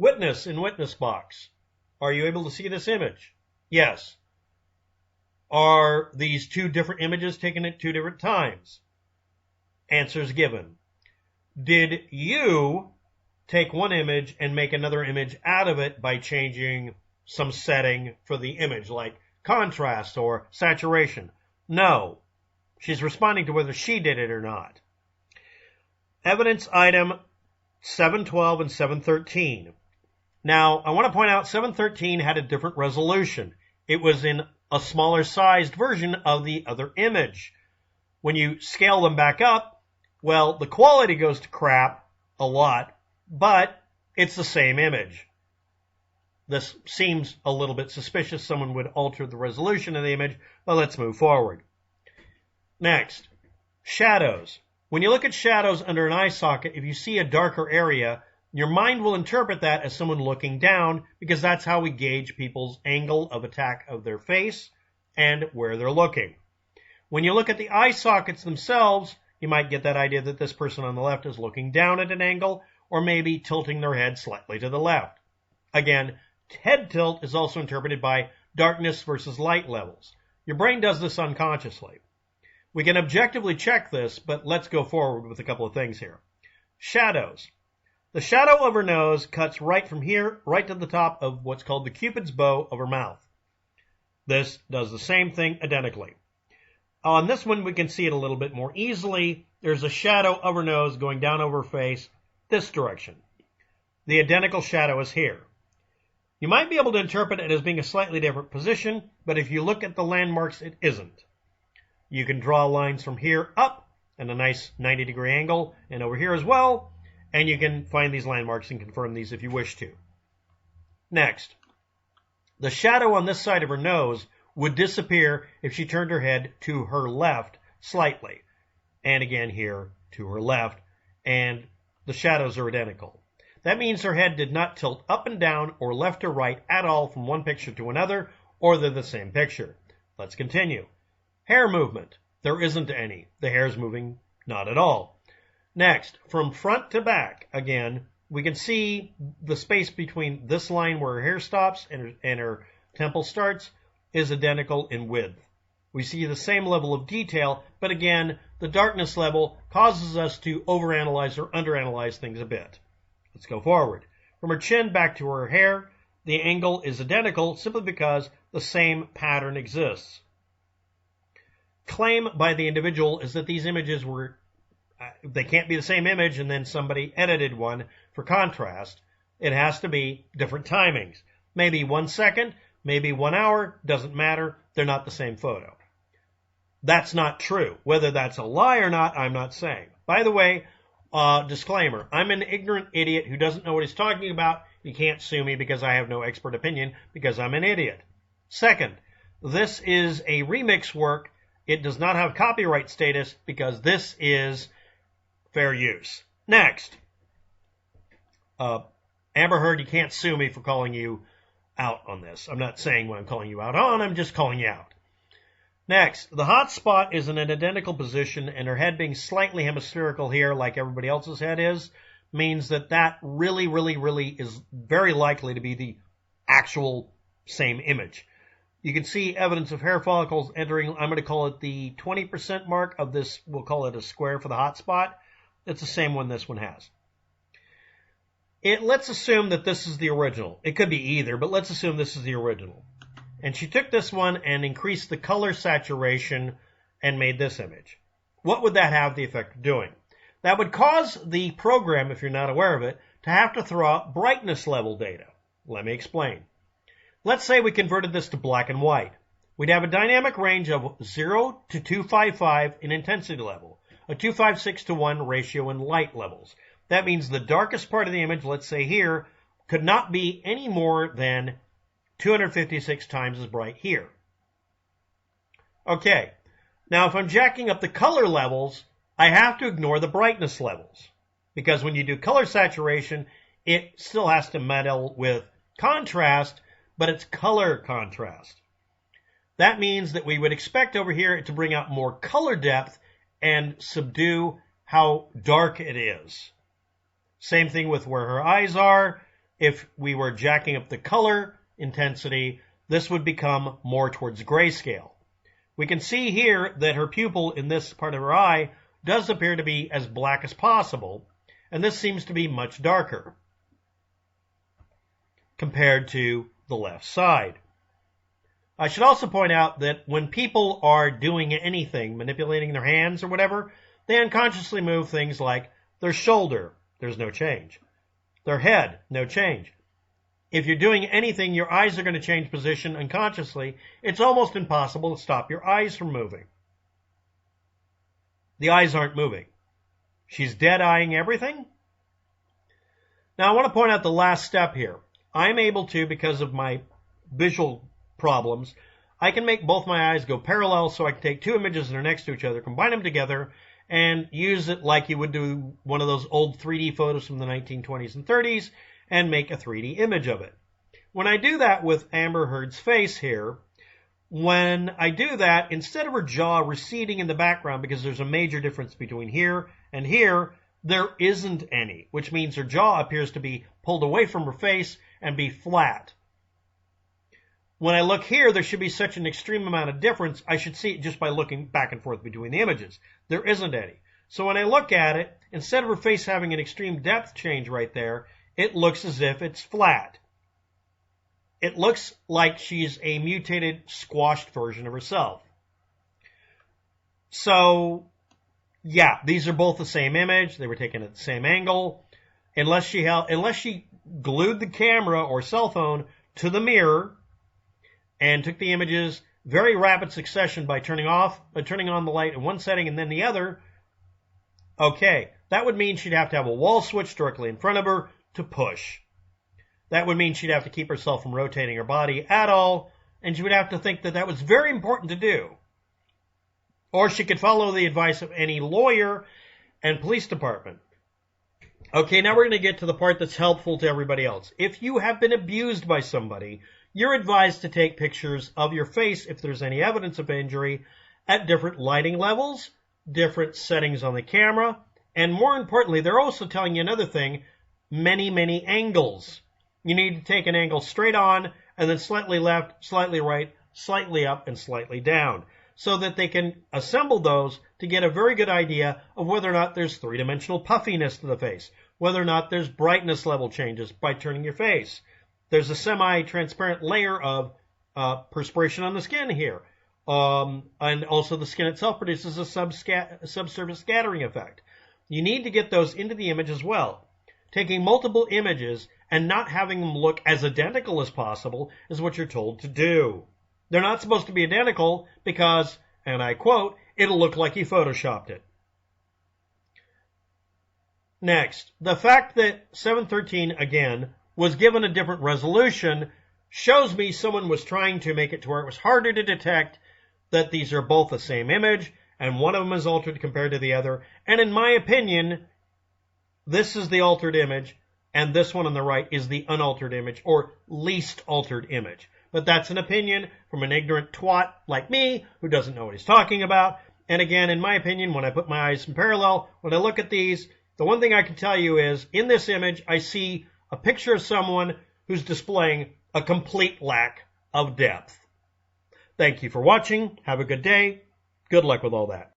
Witness in witness box. Are you able to see this image? Yes. Are these two different images taken at two different times? Answers given. Did you take one image and make another image out of it by changing some setting for the image, like contrast or saturation? No. She's responding to whether she did it or not. Evidence item 712 and 713. Now, I want to point out 713 had a different resolution. It was in a smaller sized version of the other image. When you scale them back up, well, the quality goes to crap a lot, but it's the same image. This seems a little bit suspicious. Someone would alter the resolution of the image, but let's move forward. Next, shadows. When you look at shadows under an eye socket, if you see a darker area, your mind will interpret that as someone looking down, because that's how we gauge people's angle of attack of their face and where they're looking. When you look at the eye sockets themselves, you might get that idea that this person on the left is looking down at an angle, or maybe tilting their head slightly to the left. Again, head tilt is also interpreted by darkness versus light levels. Your brain does this unconsciously. We can objectively check this, but let's go forward with a couple of things here. Shadows. The shadow of her nose cuts right from here, right to the top of what's called the Cupid's bow of her mouth. This does the same thing identically. On this one, we can see it a little bit more easily. There's a shadow of her nose going down over her face this direction. The identical shadow is here. You might be able to interpret it as being a slightly different position, but if you look at the landmarks, it isn't. You can draw lines from here up at a nice 90-degree angle, and over here as well, and you can find these landmarks and confirm these if you wish to. Next, the shadow on this side of her nose would disappear if she turned her head to her left slightly, and again here to her left, and the shadows are identical. That means her head did not tilt up and down or left or right at all from one picture to another, or they're the same picture. Let's continue. Hair movement. There isn't any. The hair's moving not at all. Next, from front to back, again, we can see the space between this line where her hair stops and her temple starts is identical in width. We see the same level of detail, but again, the darkness level causes us to overanalyze or underanalyze things a bit. Let's go forward. From her chin back to her hair, the angle is identical simply because the same pattern exists. Claim by the individual is that these images they can't be the same image and then somebody edited one for contrast. It has to be different timings. Maybe 1 second, maybe 1 hour, doesn't matter. They're not the same photo. That's not true. Whether that's a lie or not, I'm not saying. By the way, disclaimer, I'm an ignorant idiot who doesn't know what he's talking about. You can't sue me because I have no expert opinion because I'm an idiot. Second, this is a remix work. It does not have copyright status because this is fair use. Next, Amber Heard, you can't sue me for calling you out on this. I'm not saying what I'm calling you out on, I'm just calling you out. Next, the hot spot is in an identical position, and her head being slightly hemispherical here like everybody else's head is, means that really is very likely to be the actual same image. You can see evidence of hair follicles entering, I'm going to call it the 20% mark of this, we'll call it a square for the hot spot. It's the same one this one has. Let's assume that this is the original. It could be either, but let's assume this is the original. And she took this one and increased the color saturation and made this image. What would that have the effect of doing? That would cause the program, if you're not aware of it, to have to throw out brightness level data. Let me explain. Let's say we converted this to black and white. We'd have a dynamic range of 0 to 255 in intensity level, a 256:1 ratio in light levels. That means the darkest part of the image, let's say here, could not be any more than 256 times as bright here. Okay, now if I'm jacking up the color levels, I have to ignore the brightness levels, because when you do color saturation, it still has to meddle with contrast, but it's color contrast. That means that we would expect over here to bring out more color depth and subdue how dark it is. Same thing with where her eyes are. if we were jacking up the color intensity, this would become more towards grayscale. We can see here that her pupil in this part of her eye does appear to be as black as possible, and this seems to be much darker compared to the left side. I should also point out that when people are doing anything, manipulating their hands or whatever, they unconsciously move things like their shoulder, there's no change. Their head, no change. If you're doing anything, your eyes are going to change position unconsciously. It's almost impossible to stop your eyes from moving. The eyes aren't moving. She's dead-eyeing everything. Now, I want to point out the last step here. I'm able to, because of my visual problems, I can make both my eyes go parallel, so I can take two images that are next to each other, combine them together, and use it like you would do one of those old 3D photos from the 1920s and 30s, and make a 3D image of it. When I do that with Amber Heard's face here, when I do that, instead of her jaw receding in the background, because there's a major difference between here and here, there isn't any, which means her jaw appears to be pulled away from her face and be flat. When I look here, there should be such an extreme amount of difference, I should see it just by looking back and forth between the images. There isn't any. So when I look at it, instead of her face having an extreme depth change right there, it looks as if it's flat. It looks like she's a mutated, squashed version of herself. So, yeah, these are both the same image. They were taken at the same angle. Unless she glued the camera or cell phone to the mirror and took the images very rapid succession by turning on the light in one setting and then the other, okay, that would mean she'd have to have a wall switch directly in front of her to push. That would mean she'd have to keep herself from rotating her body at all, and she would have to think that that was very important to do. Or she could follow the advice of any lawyer and police department. Okay, now we're going to get to the part that's helpful to everybody else. If you have been abused by somebody, you're advised to take pictures of your face if there's any evidence of injury at different lighting levels, different settings on the camera, and more importantly, they're also telling you another thing, many angles. You need to take an angle straight on and then slightly left, slightly right, slightly up, and slightly down, so that they can assemble those to get a very good idea of whether or not there's three-dimensional puffiness to the face, whether or not there's brightness level changes by turning your face. There's a semi-transparent layer of perspiration on the skin here. And also the skin itself produces a subsurface scattering effect. You need to get those into the image as well. Taking multiple images and not having them look as identical as possible is what you're told to do. They're not supposed to be identical because, and I quote, it'll look like you photoshopped it. Next, the fact that 713, again, was given a different resolution shows me someone was trying to make it to where it was harder to detect that these are both the same image and one of them is altered compared to the other. And in my opinion, this is the altered image and this one on the right is the unaltered image or least altered image. But that's an opinion from an ignorant twat like me who doesn't know what he's talking about. And again, in my opinion, when I put my eyes in parallel, when I look at these, the one thing I can tell you is in this image, I see a picture of someone who's displaying a complete lack of depth. Thank you for watching. Have a good day. Good luck with all that.